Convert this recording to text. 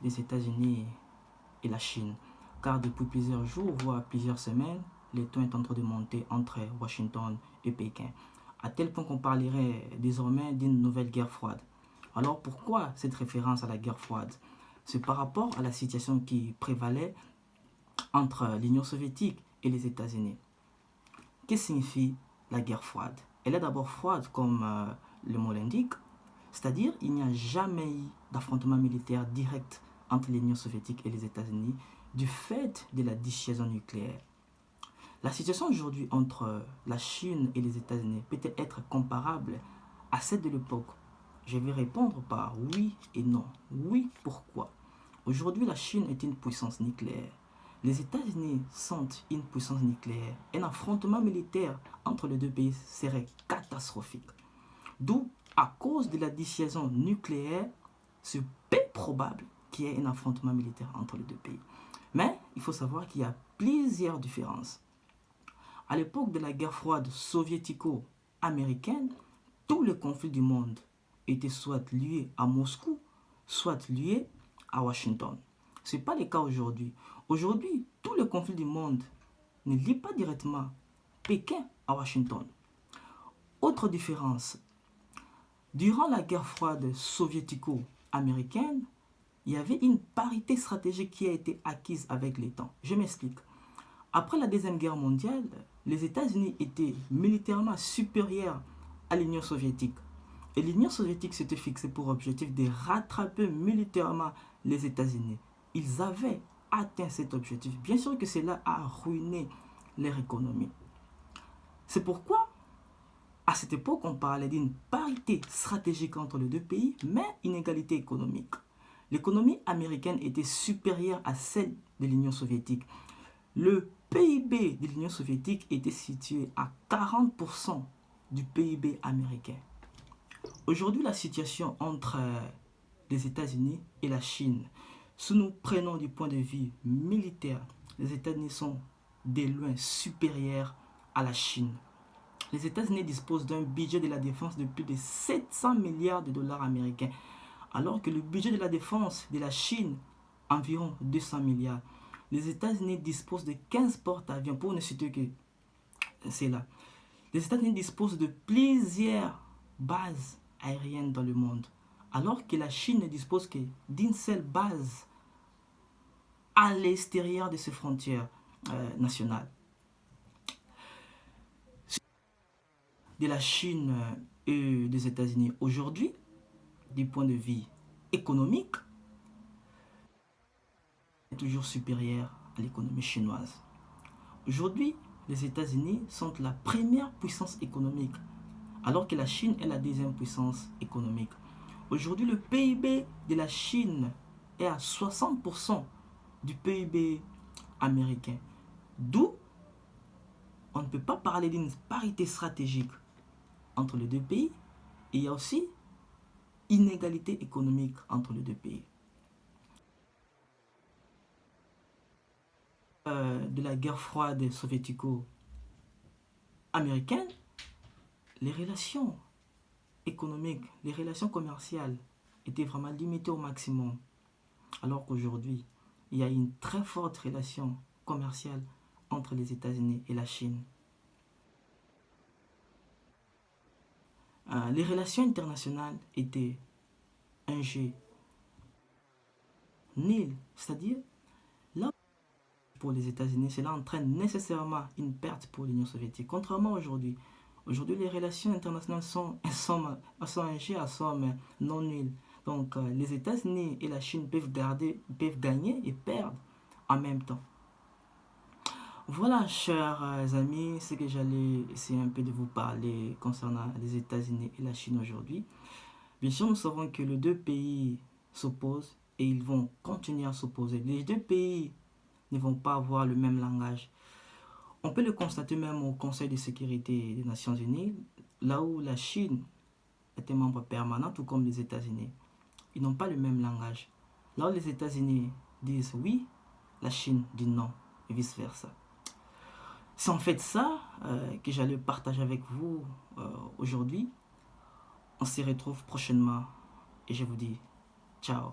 des États-Unis et la Chine, car depuis plusieurs jours, voire plusieurs semaines, les tons est en train de monter entre Washington et Pékin, à tel point qu'on parlerait désormais d'une nouvelle guerre froide. Alors pourquoi cette référence à la guerre froide? C'est par rapport à la situation qui prévalait entre l'Union soviétique et les États-Unis. Qu'est-ce que signifie la guerre froide? Elle est d'abord froide comme le mot l'indique, c'est-à-dire il n'y a jamais eu d'affrontement militaire direct entre l'Union soviétique et les États-Unis du fait de la dissuasion nucléaire. La situation aujourd'hui entre la Chine et les États-Unis peut être comparable à celle de l'époque. Je vais répondre par oui et non. Oui, pourquoi? Aujourd'hui, la Chine est une puissance nucléaire. Les États-Unis sont une puissance nucléaire. Un affrontement militaire entre les deux pays serait catastrophique. D'où, à cause de la dissuasion nucléaire, c'est peu probable qu'il y ait un affrontement militaire entre les deux pays. Mais il faut savoir qu'il y a plusieurs différences. À l'époque de la guerre froide soviético-américaine, tous les conflits du monde étaient soit liés à Moscou, soit liés à Washington. Ce n'est pas le cas aujourd'hui. Aujourd'hui, tous les conflits du monde ne lient pas directement Pékin à Washington. Autre différence, durant la guerre froide soviético-américaine, il y avait une parité stratégique qui a été acquise avec les temps. Je m'explique. Après la Deuxième Guerre mondiale, les États-Unis étaient militairement supérieurs à l'Union soviétique. Et l'Union soviétique s'était fixée pour objectif de rattraper militairement les États-Unis. Ils avaient atteint cet objectif. Bien sûr que cela a ruiné leur économie. C'est pourquoi, à cette époque, on parlait d'une parité stratégique entre les deux pays, mais une égalité économique. L'économie américaine était supérieure à celle de l'Union soviétique. Le PIB de l'Union soviétique était situé à 40% du PIB américain. Aujourd'hui, la situation entre les États-Unis et la Chine, si nous prenons du point de vue militaire, les États-Unis sont de loin supérieurs à la Chine. Les États-Unis disposent d'un budget de la défense de plus de 700 milliards de dollars américains, alors que le budget de la défense de la Chine, environ 200 milliards. Les États-Unis disposent de 15 porte-avions, pour ne citer que c'est là. Les États-Unis disposent de plusieurs bases aériennes dans le monde, alors que la Chine ne dispose que d'une seule base à l'extérieur de ses frontières nationales. De la Chine et des États-Unis aujourd'hui, du point de vue économique, est toujours supérieur à l'économie chinoise. Aujourd'hui, les États-Unis sont la première puissance économique, alors que la Chine est la deuxième puissance économique. Aujourd'hui, le PIB de la Chine est à 60% du PIB américain. D'où on ne peut pas parler d'une parité stratégique entre les deux pays. Et il y a aussi inégalité économique entre les deux pays. De la guerre froide soviético-américaine, les relations économiques, les relations commerciales étaient vraiment limitées au maximum. Alors qu'aujourd'hui, il y a une très forte relation commerciale entre les États-Unis et la Chine. Les relations internationales étaient un jeu nul, c'est-à-dire là pour les États-Unis, cela entraîne nécessairement une perte pour l'Union soviétique. Contrairement aujourd'hui, les relations internationales sont un jeu à somme non nul. Donc les États-Unis et la Chine peuvent gagner et perdre en même temps. Voilà, chers amis, ce que j'allais essayer un peu de vous parler concernant les États-Unis et la Chine aujourd'hui. Bien sûr, nous savons que les deux pays s'opposent et ils vont continuer à s'opposer. Les deux pays ne vont pas avoir le même langage. On peut le constater même au Conseil de sécurité des Nations Unies, là où la Chine est un membre permanent, tout comme les États-Unis. Ils n'ont pas le même langage. Là où les États-Unis disent oui, la Chine dit non, et vice-versa. C'est en fait ça que j'allais partager avec vous aujourd'hui. On se retrouve prochainement et je vous dis ciao.